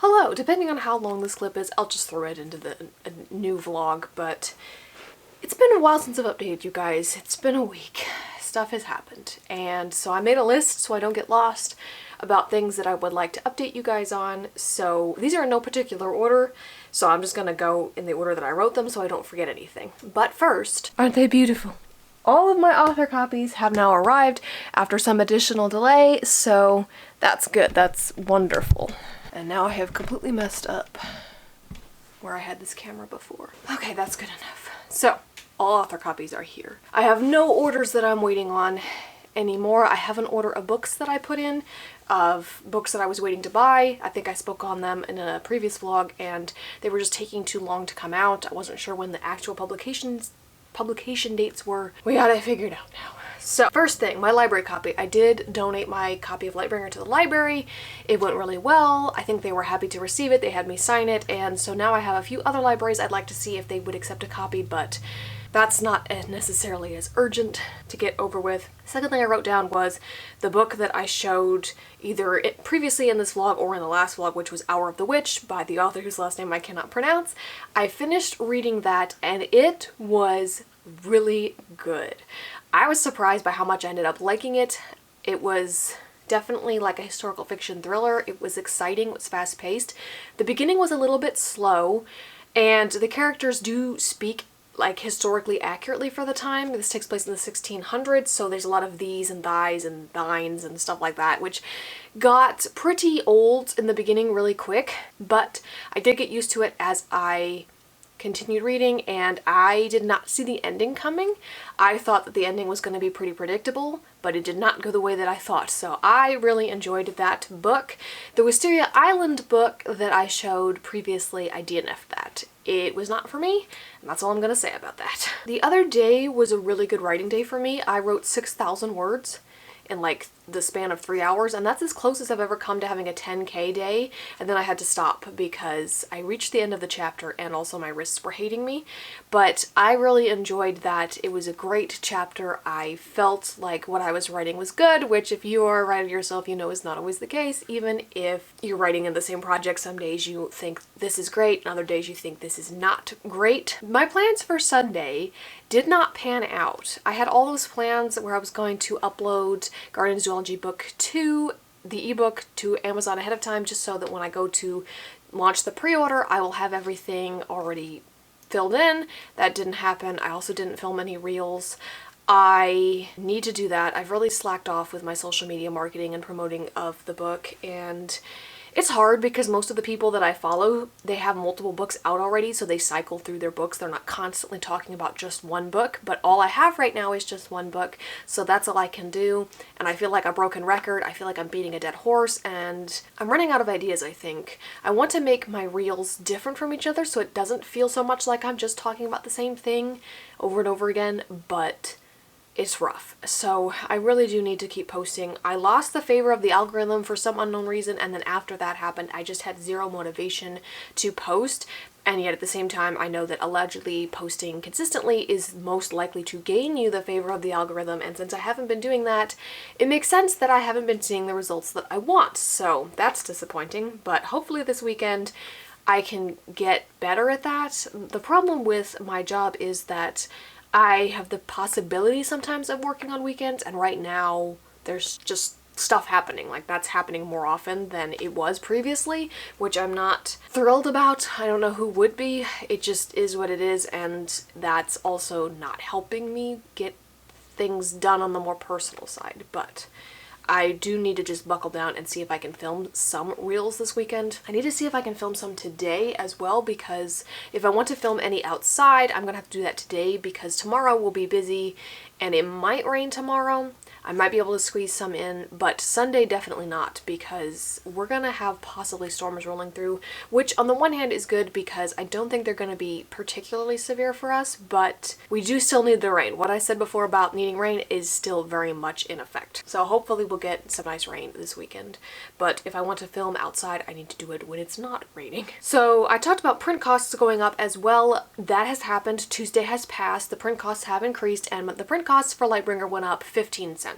Hello! Depending on how long this clip is, I'll just throw it into a new vlog, but it's been a while since I've updated you guys. It's been a week. Stuff has happened, and so I made a list so I don't get lost about things that I would like to update you guys on. So these are in no particular order, so I'm just gonna go in the order that I wrote them so I don't forget anything. But first, aren't they beautiful? All of my author copies have now arrived after some additional delay, so that's good. That's wonderful. And now I have completely messed up where I had this camera before. Okay, that's good enough. So, all author copies are here. I have no orders that I'm waiting on anymore. I have an order of books that I put in, of books that I was waiting to buy. I think I spoke on them in a previous vlog, and they were just taking too long to come out. I wasn't sure when the actual publication dates were. We got it figured out now. So first thing, my library copy. I did donate my copy of Lightbringer to the library. It went really well. I think they were happy to receive it. They had me sign it, and so now I have a few other libraries I'd like to see if they would accept a copy, but that's not necessarily as urgent to get over with. Second thing I wrote down was the book that I showed either previously in this vlog or in the last vlog, which was Hour of the Witch by the author whose last name I cannot pronounce. I finished reading that and it was really good. I was surprised by how much I ended up liking it. It was definitely like a historical fiction thriller. It was exciting, it was fast-paced. The beginning was a little bit slow, and the characters do speak like historically accurately for the time. This takes place in the 1600s, so there's a lot of these and thys and thines and stuff like that, which got pretty old in the beginning really quick, but I did get used to it as I continued reading, and I did not see the ending coming. I thought that the ending was going to be pretty predictable, but it did not go the way that I thought, so I really enjoyed that book. The Wisteria Island book that I showed previously, I DNF'd that. It was not for me, and that's all I'm going to say about that. The other day was a really good writing day for me. I wrote 6,000 words in like the span of 3 hours, and that's as close as I've ever come to having a 10K day, and then I had to stop because I reached the end of the chapter and also my wrists were hating me. But I really enjoyed that. It was a great chapter. I felt like what I was writing was good, which if you are a writer yourself, you know is not always the case. Even if you're writing in the same project, some days you think this is great and other days you think this is not great. My plans for Sunday did not pan out. I had all those plans where I was going to upload Guardians Duology Book 2, the ebook, to Amazon ahead of time, just so that when I go to launch the pre-order, I will have everything already filled in. That didn't happen. I also didn't film any reels. I need to do that. I've really slacked off with my social media marketing and promoting of the book, and it's hard because most of the people that I follow, they have multiple books out already, so they cycle through their books. They're not constantly talking about just one book, but all I have right now is just one book, so that's all I can do, and I feel like a broken record. I feel like I'm beating a dead horse, and I'm running out of ideas, I think. I want to make my reels different from each other so it doesn't feel so much like I'm just talking about the same thing over and over again, but it's rough. So I really do need to keep posting. I lost the favor of the algorithm for some unknown reason, and then after that happened, I just had zero motivation to post. And yet at the same time, I know that allegedly posting consistently is most likely to gain you the favor of the algorithm, and since I haven't been doing that, it makes sense that I haven't been seeing the results that I want. So that's disappointing, but hopefully this weekend I can get better at that. The problem with my job is that I have the possibility sometimes of working on weekends, and right now there's just stuff happening. Like, that's happening more often than it was previously, which I'm not thrilled about. I don't know who would be. It just is what it is, and that's also not helping me get things done on the more personal side. But I do need to just buckle down and see if I can film some reels this weekend. I need to see if I can film some today as well, because if I want to film any outside, I'm gonna have to do that today because tomorrow will be busy and it might rain tomorrow. I might be able to squeeze some in, but Sunday definitely not, because we're gonna have possibly storms rolling through, which on the one hand is good because I don't think they're gonna be particularly severe for us, but we do still need the rain. What I said before about needing rain is still very much in effect. So hopefully we'll get some nice rain this weekend, but if I want to film outside, I need to do it when it's not raining. So I talked about print costs going up as well. That has happened. Tuesday has passed. The print costs have increased, and the print costs for Lightbringer went up 15 cents.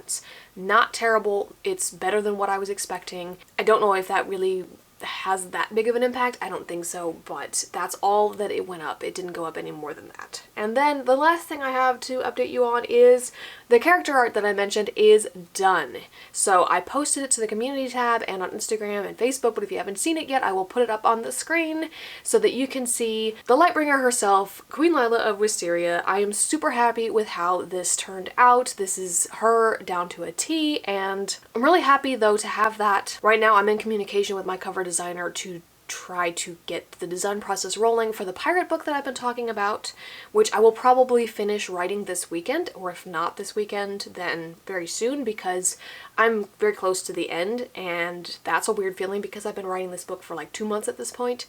Not terrible. It's better than what I was expecting. I don't know if that really has that big of an impact. I don't think so, but that's all that it went up. It didn't go up any more than that. And then the last thing I have to update you on is the character art that I mentioned is done. So I posted it to the community tab and on Instagram and Facebook, but if you haven't seen it yet, I will put it up on the screen so that you can see the Lightbringer herself, Queen Lila of Wisteria. I am super happy with how this turned out. This is her down to a T, and I'm really happy though to have that. Right now I'm in communication with my cover designer to try to get the design process rolling for the pirate book that I've been talking about, which I will probably finish writing this weekend, or if not this weekend, then very soon, because I'm very close to the end, and that's a weird feeling because I've been writing this book for like 2 months at this point,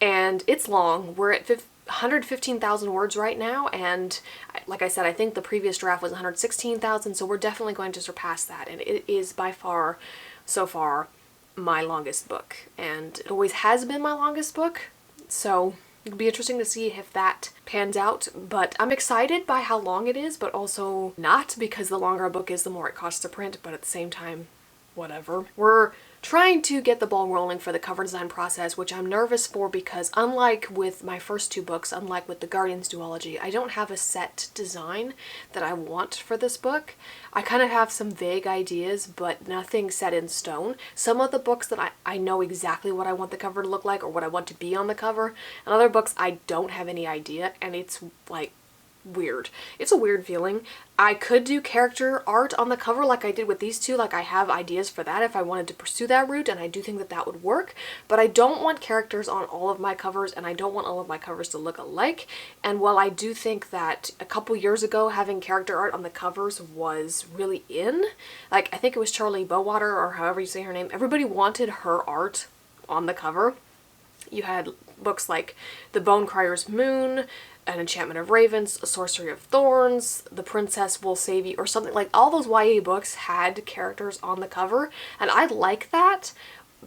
and it's long. We're at 115,000 words right now, and like I said, I think the previous draft was 116,000, so we're definitely going to surpass that, and it is by far, so far, my longest book, and it always has been my longest book, so it'll be interesting to see if that pans out. But I'm excited by how long it is, but also not, because the longer a book is, the more it costs to print, but at the same time, whatever. We're trying to get the ball rolling for the cover design process, which I'm nervous for because unlike with my first 2 books, unlike with the Guardians Duology, I don't have a set design that I want for this book. I kind of have some vague ideas, but nothing set in stone. Some of the books that I know exactly what I want the cover to look like or what I want to be on the cover, and other books I don't have any idea, and it's like weird. It's a weird feeling. I could do character art on the cover like I did with these 2, like I have ideas for that if I wanted to pursue that route, and I do think that that would work, but I don't want characters on all of my covers, and I don't want all of my covers to look alike. And while I do think that a couple years ago having character art on the covers was really in, like I think it was Charlie Bowater, or however you say her name, everybody wanted her art on the cover. You had books like The Bonecryer's Moon, An Enchantment of Ravens, A Sorcery of Thorns, The Princess Will Save You, or something like all those YA books had characters on the cover, and I like that,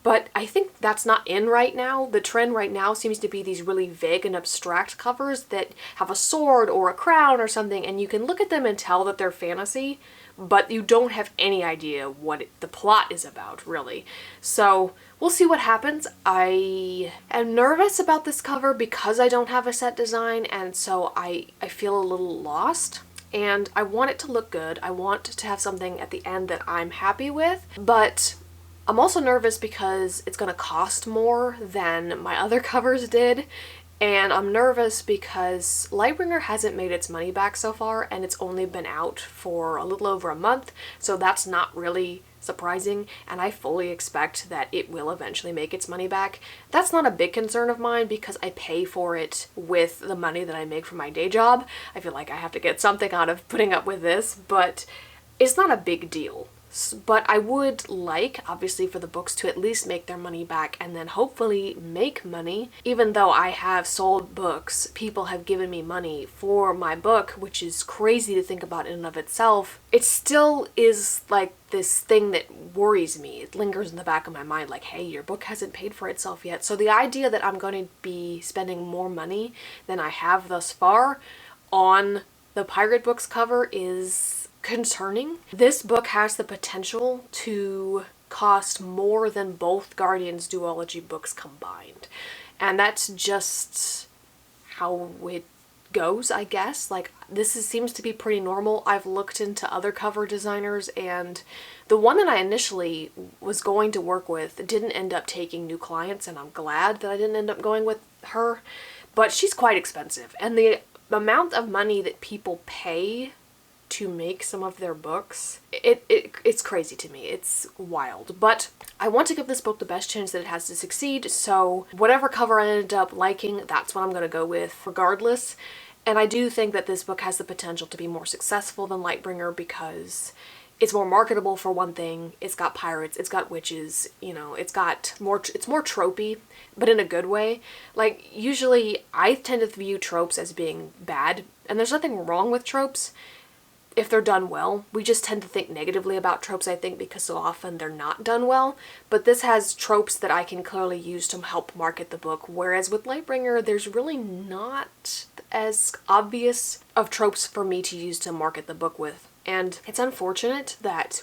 but I think that's not in right now. The trend right now seems to be these really vague and abstract covers that have a sword or a crown or something, and you can look at them and tell that they're fantasy, but you don't have any idea what the plot is about, really. So we'll see what happens. I am nervous about this cover because I don't have a set design, and so I feel a little lost. And I want it to look good. I want to have something at the end that I'm happy with, but I'm also nervous because it's going to cost more than my other covers did. And I'm nervous because Lightbringer hasn't made its money back so far, and it's only been out for a little over a month, so that's not really surprising, and I fully expect that it will eventually make its money back. That's not a big concern of mine because I pay for it with the money that I make from my day job. I feel like I have to get something out of putting up with this, but it's not a big deal. But I would like, obviously, for the books to at least make their money back and then hopefully make money. Even though I have sold books, people have given me money for my book, which is crazy to think about in and of itself. It still is like this thing that worries me. It lingers in the back of my mind like, hey, your book hasn't paid for itself yet. So the idea that I'm going to be spending more money than I have thus far on the pirate book's cover is concerning. This book has the potential to cost more than both Guardians Duology books combined. And that's just how it goes, I guess. Like, seems to be pretty normal. I've looked into other cover designers, and the one that I initially was going to work with didn't end up taking new clients, and I'm glad that I didn't end up going with her. But she's quite expensive, and the amount of money that people pay to make some of their books, it's crazy to me. It's wild. But I want to give this book the best chance that it has to succeed, so whatever cover I end up liking, that's what I'm going to go with regardless. And I do think that this book has the potential to be more successful than Lightbringer because it's more marketable, for one thing. It's got pirates, it's got witches, you know, it's more tropey, but in a good way. Like, usually I tend to view tropes as being bad, and there's nothing wrong with tropes if they're done well. We just tend to think negatively about tropes, I think, because so often they're not done well. But this has tropes that I can clearly use to help market the book, whereas with Lightbringer, there's really not as obvious of tropes for me to use to market the book with. And it's unfortunate that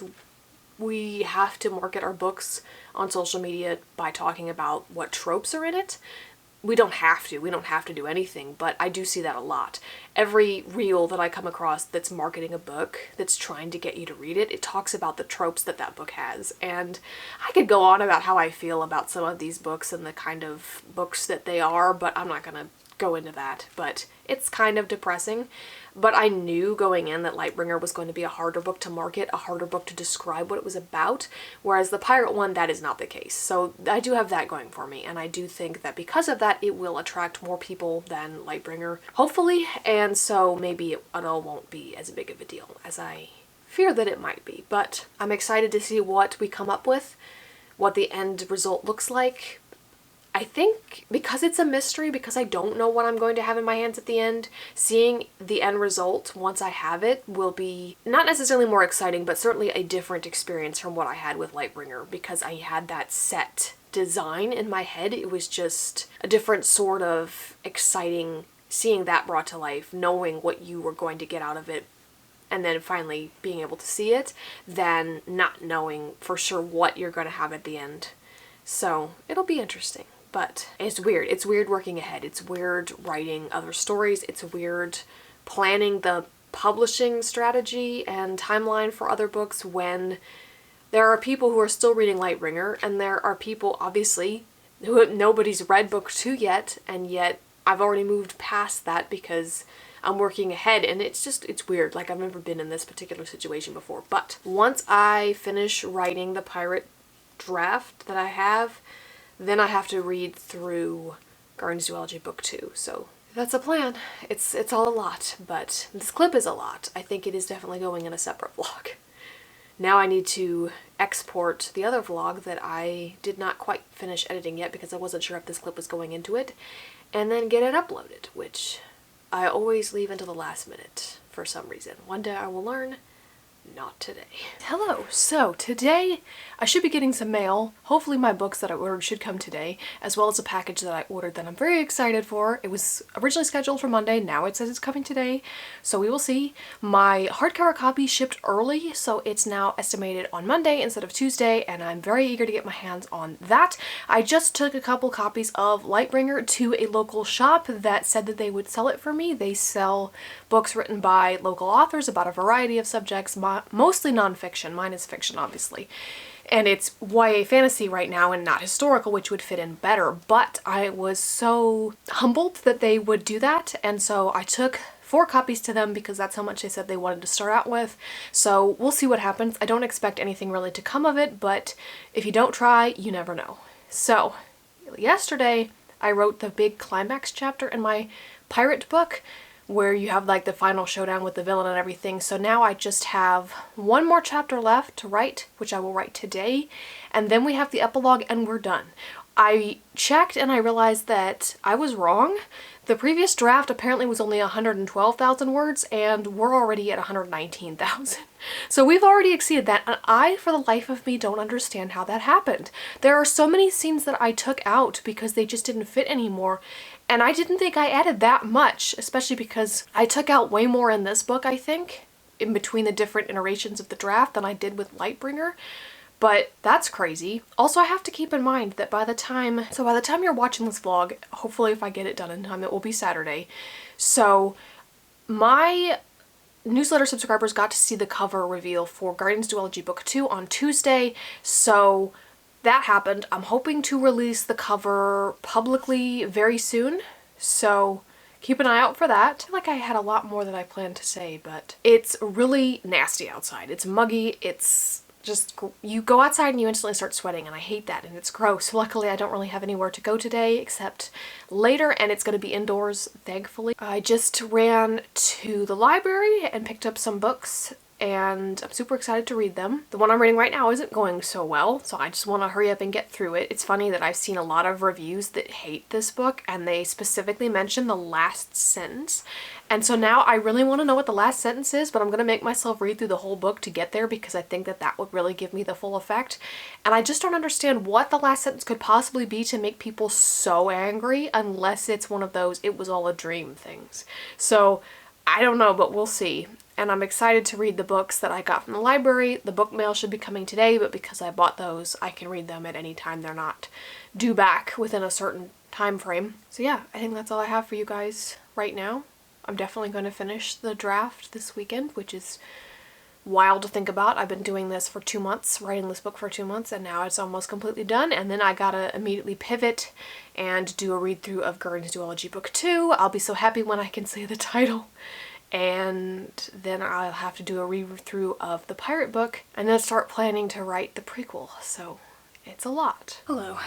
we have to market our books on social media by talking about what tropes are in it. We don't have to. We don't have to do anything, but I do see that a lot. Every reel that I come across that's marketing a book, that's trying to get you to read it, it talks about the tropes that that book has. And I could go on about how I feel about some of these books and the kind of books that they are, but I'm not going to go into that. But it's kind of depressing. But I knew going in that Lightbringer was going to be a harder book to market, a harder book to describe what it was about, whereas the pirate one, that is not the case. So I do have that going for me, and I do think that because of that, it will attract more people than Lightbringer, hopefully, and so maybe it all won't be as big of a deal as I fear that it might be. But I'm excited to see what we come up with, what the end result looks like. I think because it's a mystery, because I don't know what I'm going to have in my hands at the end, seeing the end result once I have it will be not necessarily more exciting, but certainly a different experience from what I had with Lightbringer, because I had that set design in my head. It was just a different sort of exciting seeing that brought to life, knowing what you were going to get out of it, and then finally being able to see it, than not knowing for sure what you're going to have at the end. So it'll be interesting. But it's weird. It's weird working ahead. It's weird writing other stories. It's weird planning the publishing strategy and timeline for other books when there are people who are still reading Lightbringer, and there are people, obviously, who nobody's read book 2 yet, and yet I've already moved past that because I'm working ahead, and it's weird. Like, I've never been in this particular situation before. But once I finish writing the pirate draft that I have, then I have to read through Guardians Duology Book 2, so that's a plan. It's all a lot, but this clip is a lot. I think it is definitely going in a separate vlog. Now I need to export the other vlog that I did not quite finish editing yet because I wasn't sure if this clip was going into it, and then get it uploaded, which I always leave until the last minute for some reason. One day I will learn. Not today. Hello, so today I should be getting some mail. Hopefully my books that I ordered should come today, as well as a package that I ordered that I'm very excited for. It was originally scheduled for Monday, now it says it's coming today, so we will see. My hardcover copy shipped early, so it's now estimated on Monday instead of Tuesday, and I'm very eager to get my hands on that. I just took a couple copies of Lightbringer to a local shop that said that they would sell it for me. They sell books written by local authors about a variety of subjects, mostly nonfiction. Mine is fiction, obviously. And it's YA fantasy right now and not historical, which would fit in better. But I was so humbled that they would do that, and so I took 4 copies to them because that's how much they said they wanted to start out with. So we'll see what happens. I don't expect anything really to come of it, but if you don't try, you never know. So yesterday I wrote the big climax chapter in my pirate book, where you have like the final showdown with the villain and everything. So now I just have one more chapter left to write, which I will write today, and then we have the epilogue and we're done. I checked and I realized that I was wrong. The previous draft apparently was only 112,000 words, and we're already at 119,000. So we've already exceeded that, and I, for the life of me, don't understand how that happened. There are so many scenes that I took out because they just didn't fit anymore, and I didn't think I added that much, especially because I took out way more in this book, I think, in between the different iterations of the draft than I did with Lightbringer. But that's crazy. Also, I have to keep in mind that by the time you're watching this vlog, hopefully if I get it done in time, it will be Saturday. So my newsletter subscribers got to see the cover reveal for Guardians Duology Book 2 on Tuesday. So that happened. I'm hoping to release the cover publicly very soon. So keep an eye out for that. I feel like I had a lot more than I planned to say, but it's really nasty outside. It's muggy. It's just, you go outside and you instantly start sweating, and I hate that, and it's gross. Luckily, I don't really have anywhere to go today except later, and it's going to be indoors, thankfully. I just ran to the library and picked up some books, and I'm super excited to read them. The one I'm reading right now isn't going so well, so I just want to hurry up and get through it. It's funny that I've seen a lot of reviews that hate this book, and they specifically mention the last sentence. And so now I really want to know what the last sentence is, but I'm going to make myself read through the whole book to get there because I think that that would really give me the full effect. And I just don't understand what the last sentence could possibly be to make people so angry, unless it's one of those "it was all a dream" things. So I don't know, but we'll see. and I'm excited to read the books that I got from the library. The book mail should be coming today, but because I bought those, I can read them at any time. They're not due back within a certain time frame. So yeah, I think that's all I have for you guys right now. I'm definitely going to finish the draft this weekend, which is wild to think about. I've been doing this for 2 months, writing this book for 2 months, and now it's almost completely done. And then I gotta immediately pivot and do a read through of Guardians Duology Book 2. I'll be so happy when I can say the title. And then I'll have to do a read through of the pirate book and then start planning to write the prequel. So it's a lot. Hello,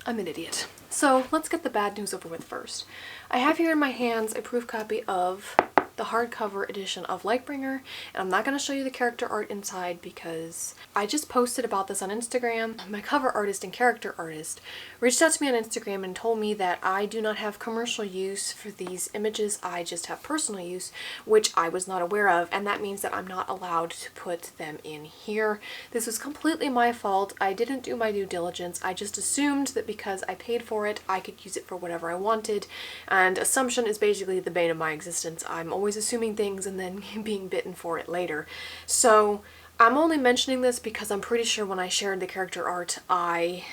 I'm an idiot. So let's get the bad news over with first. I have here in my hands a proof copy of the hardcover edition of Lightbringer, and I'm not going to show you the character art inside because I just posted about this on Instagram. My cover artist and character artist reached out to me on Instagram and told me that I do not have commercial use for these images, I just have personal use, which I was not aware of, and that means that I'm not allowed to put them in here. This was completely my fault. I didn't do my due diligence. I just assumed that because I paid for it, I could use it for whatever I wanted, and assumption is basically the bane of my existence. I'm always assuming things and then being bitten for it later. So I'm only mentioning this because I'm pretty sure when I shared the character art, I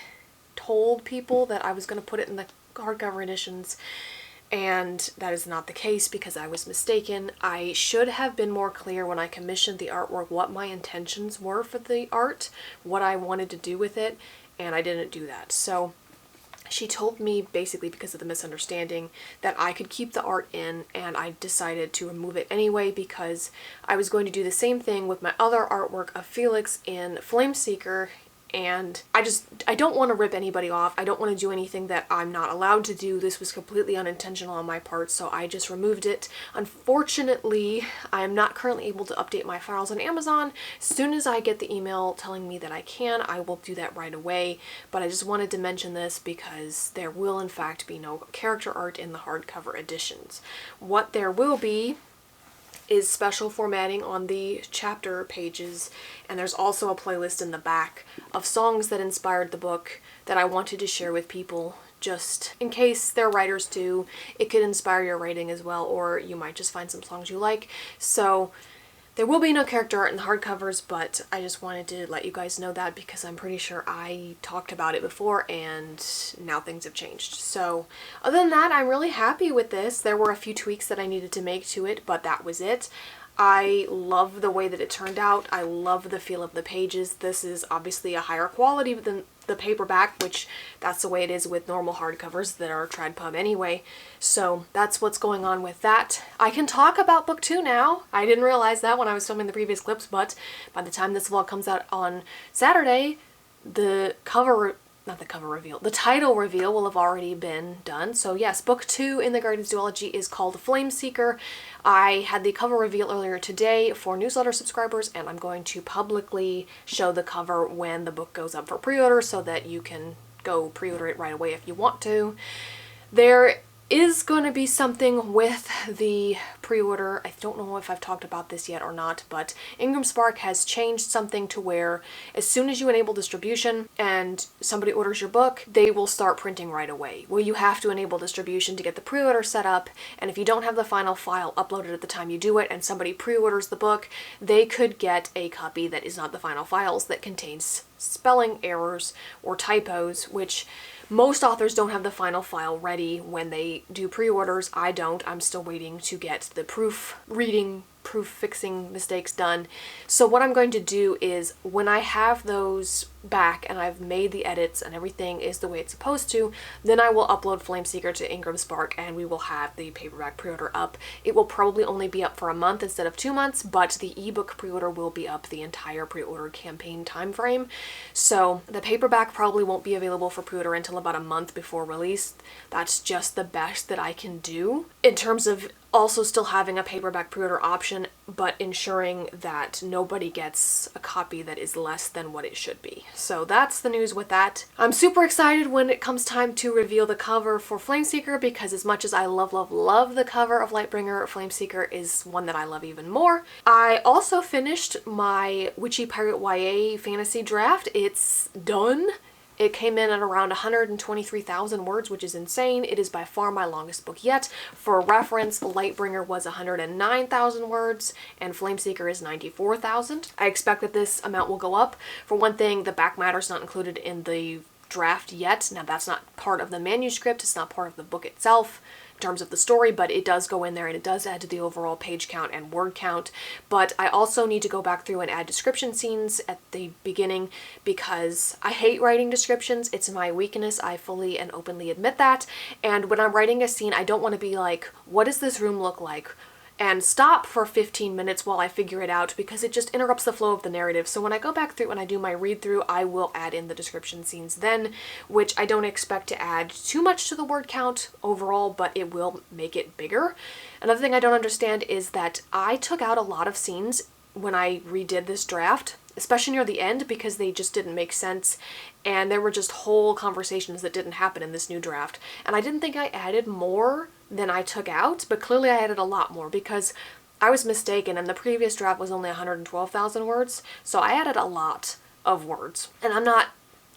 told people that I was going to put it in the hardcover editions, and that is not the case because I was mistaken. I should have been more clear when I commissioned the artwork what my intentions were for the art, what I wanted to do with it, and I didn't do that. So she told me, basically because of the misunderstanding, that I could keep the art in, and I decided to remove it anyway because I was going to do the same thing with my other artwork of Felix in Flameseeker, and I don't want to rip anybody off. I don't want to do anything that I'm not allowed to do. This was completely unintentional on my part, so I just removed it. Unfortunately, I am not currently able to update my files on Amazon. As soon as I get the email telling me that I can, I will do that right away, but I just wanted to mention this because there will in fact be no character art in the hardcover editions. What there will be is special formatting on the chapter pages, and there's also a playlist in the back of songs that inspired the book that I wanted to share with people just in case they're writers too. It could inspire your writing as well, or you might just find some songs you like. So there will be no character art in the hardcovers, but I just wanted to let you guys know that because I'm pretty sure I talked about it before and now things have changed. So other than that, I'm really happy with this. There were a few tweaks that I needed to make to it, but that was it. I love the way that it turned out. I love the feel of the pages. This is obviously a higher quality than the paperback, which that's the way it is with normal hardcovers that are TradPub anyway. So that's what's going on with that. I can talk about book 2 now. I didn't realize that when I was filming the previous clips, but by the time this vlog comes out on Saturday, the title reveal will have already been done. So yes, book 2 in the Guardians Duology is called Flameseeker. I had the cover reveal earlier today for newsletter subscribers, and I'm going to publicly show the cover when the book goes up for pre-order so that you can go pre-order it right away if you want to. There is going to be something with the pre-order. I don't know if I've talked about this yet or not, but Ingram Spark has changed something to where as soon as you enable distribution and somebody orders your book, they will start printing right away. Well, you have to enable distribution to get the pre-order set up, and if you don't have the final file uploaded at the time you do it and somebody pre-orders the book, they could get a copy that is not the final files that contains spelling errors or typos, which most authors don't have the final file ready when they do pre-orders. I don't. I'm still waiting to get the proofreading, proof fixing mistakes done. So what I'm going to do is when I have those back and I've made the edits and everything is the way it's supposed to, then I will upload Flameseeker to Ingram Spark and we will have the paperback pre-order up. It will probably only be up for a month instead of 2 months, but the ebook pre-order will be up the entire pre-order campaign time frame. So the paperback probably won't be available for pre-order until about a month before release. That's just the best that I can do in terms of also still having a paperback pre-order option, but ensuring that nobody gets a copy that is less than what it should be. So that's the news with that. I'm super excited when it comes time to reveal the cover for Flameseeker, because as much as I love the cover of Lightbringer, Flameseeker is one that I love even more. I also finished my Witchy Pirate YA fantasy draft. It's done. It came in at around 123,000 words, which is insane. It is by far my longest book yet. For reference, Lightbringer was 109,000 words and Flameseeker is 94,000. I expect that this amount will go up. For one thing, the back matter is not included in the draft yet. Now that's not part of the manuscript, it's not part of the book itself in terms of the story, but it does go in there and it does add to the overall page count and word count. But I also need to go back through and add description scenes at the beginning because I hate writing descriptions. It's my weakness. I fully and openly admit that. And when I'm writing a scene, I don't want to be like, what does this room look like? And stop for 15 minutes while I figure it out because it just interrupts the flow of the narrative. So when I go back through and I do my read through, I will add in the description scenes then, which I don't expect to add too much to the word count overall, but it will make it bigger. Another thing I don't understand is that I took out a lot of scenes when I redid this draft, especially near the end, because they just didn't make sense and there were just whole conversations that didn't happen in this new draft. And I didn't think I added more than I took out, but clearly I added a lot more because I was mistaken and the previous draft was only 112,000 words, so I added a lot of words. And I'm not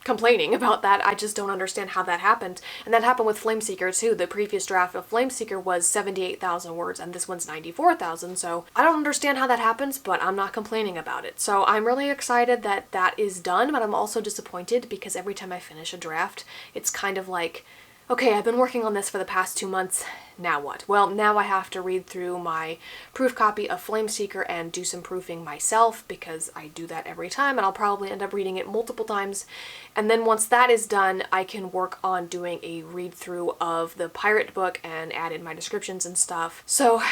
complaining about that, I just don't understand how that happened. And that happened with Flameseeker too. The previous draft of Flameseeker was 78,000 words and this one's 94,000, so I don't understand how that happens, but I'm not complaining about it. So I'm really excited that that is done, but I'm also disappointed because every time I finish a draft, it's kind of like, okay, I've been working on this for the past 2 months, now what? Well, now I have to read through my proof copy of Flameseeker and do some proofing myself because I do that every time and I'll probably end up reading it multiple times. And then once that is done, I can work on doing a read through of the pirate book and add in my descriptions and stuff. So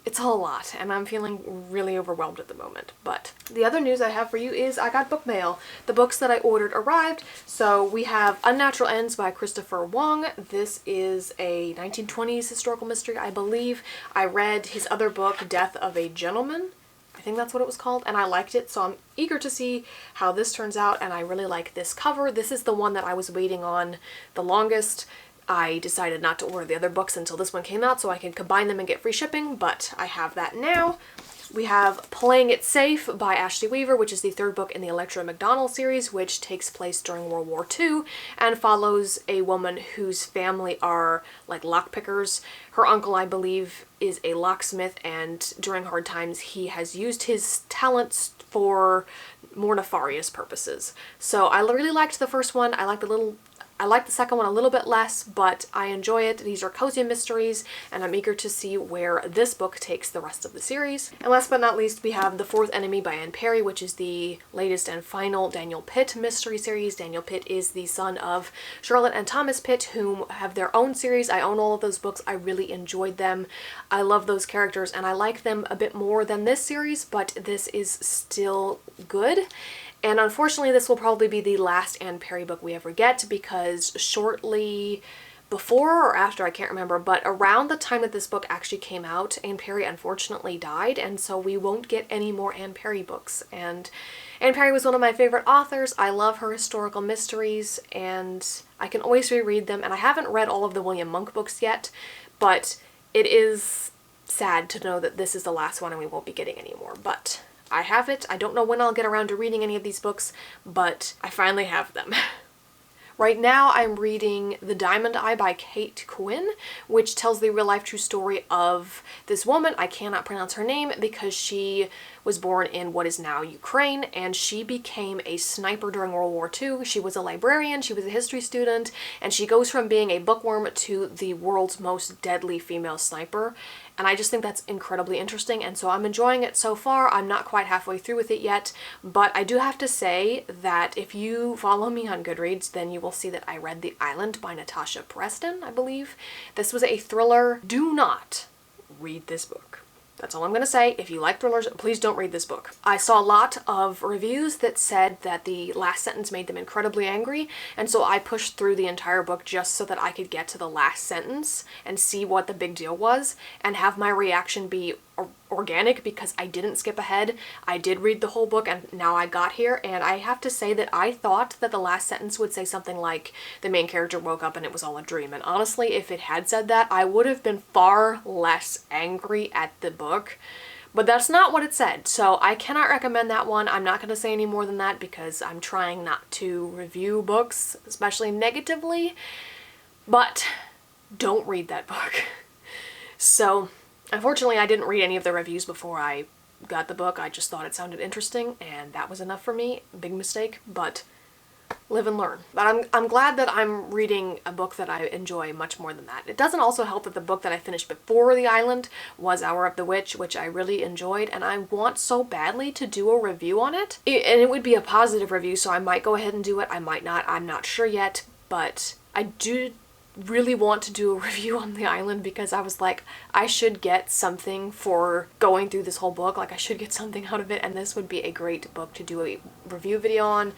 it's a lot and I'm feeling really overwhelmed at the moment. But the other news I have for you is I got book mail. The books that I ordered arrived. So we have Unnatural Ends by Christopher Wong. This is a 1920s historical mystery, I believe. I read his other book, Death of a Gentleman. I think that's what it was called, and I liked it, so I'm eager to see how this turns out, and I really like this cover. This is the one that I was waiting on the longest. I decided not to order the other books until this one came out so I can combine them and get free shipping, but I have that now. We have Playing It Safe by Ashley Weaver, which is the third book in the Electra McDonald series, which takes place during World War II and follows a woman whose family are like lockpickers. Her uncle, I believe, is a locksmith, and during hard times he has used his talents for more nefarious purposes. So I really liked the first one. I liked the second one a little bit less, but I enjoy it. These are cozy mysteries, and I'm eager to see where this book takes the rest of the series. And last but not least, we have The Fourth Enemy by Anne Perry, which is the latest and final Daniel Pitt mystery series. Daniel Pitt is the son of Charlotte and Thomas Pitt, whom have their own series. I own all of those books. I really enjoyed them. I love those characters, and I like them a bit more than this series, but this is still good. And unfortunately, this will probably be the last Anne Perry book we ever get because shortly before or after, I can't remember, but around the time that this book actually came out, Anne Perry unfortunately died, and so we won't get any more Anne Perry books. And Anne Perry was one of my favorite authors. I love her historical mysteries, and I can always reread them. And I haven't read all of the William Monk books yet, but it is sad to know that this is the last one and we won't be getting any more. But I have it. I don't know when I'll get around to reading any of these books, but I finally have them. Right now I'm reading The Diamond Eye by Kate Quinn, which tells the real-life true story of this woman. I cannot pronounce her name because she was born in what is now Ukraine, and she became a sniper during World War II. She was a librarian, she was a history student, and she goes from being a bookworm to the world's most deadly female sniper. And I just think that's incredibly interesting, and so I'm enjoying it so far. I'm not quite halfway through with it yet, but I do have to say that if you follow me on Goodreads, then you will see that I read The Island by Natasha Preston, I believe. This was a thriller. Do not read this book. That's all I'm going to say. If you like thrillers, please don't read this book. I saw a lot of reviews that said that the last sentence made them incredibly angry, and so I pushed through the entire book just so that I could get to the last sentence and see what the big deal was and have my reaction be organic because I didn't skip ahead. I did read the whole book and now I got here, and I have to say that I thought that the last sentence would say something like the main character woke up and it was all a dream, and honestly if it had said that I would have been far less angry at the book. But that's not what it said, so I cannot recommend that one. I'm not going to say any more than that because I'm trying not to review books, especially negatively, but don't read that book. So, unfortunately, I didn't read any of the reviews before I got the book. I just thought it sounded interesting, and that was enough for me. Big mistake, but live and learn. But I'm glad that I'm reading a book that I enjoy much more than that. It doesn't also help that the book that I finished before The Island was Hour of the Witch, which I really enjoyed, and I want so badly to do a review on it. And it would be a positive review, so I might go ahead and do it. I might not. I'm not sure yet, but I do really want to do a review on The Island because I was like, I should get something for going through this whole book. Like, I should get something out of it, and this would be a great book to do a review video on.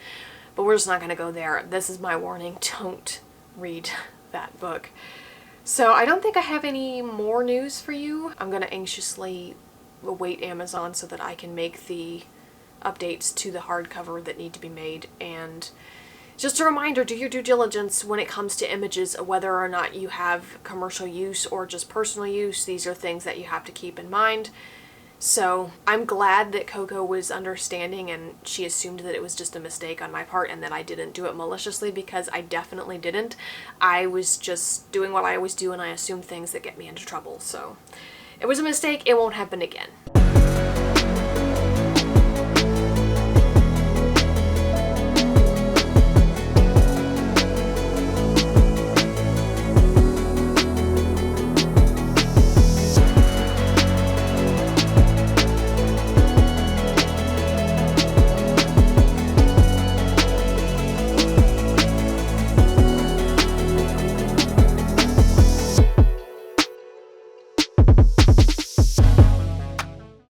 But we're just not going to go there. This is my warning. Don't read that book. So I don't think I have any more news for you. I'm going to anxiously await Amazon so that I can make the updates to the hardcover that need to be made. And just a reminder, do your due diligence when it comes to images, whether or not you have commercial use or just personal use. These are things that you have to keep in mind. So I'm glad that Coco was understanding and she assumed that it was just a mistake on my part and that I didn't do it maliciously, because I definitely didn't. I was just doing what I always do, and I assume things that get me into trouble. So it was a mistake. It won't happen again.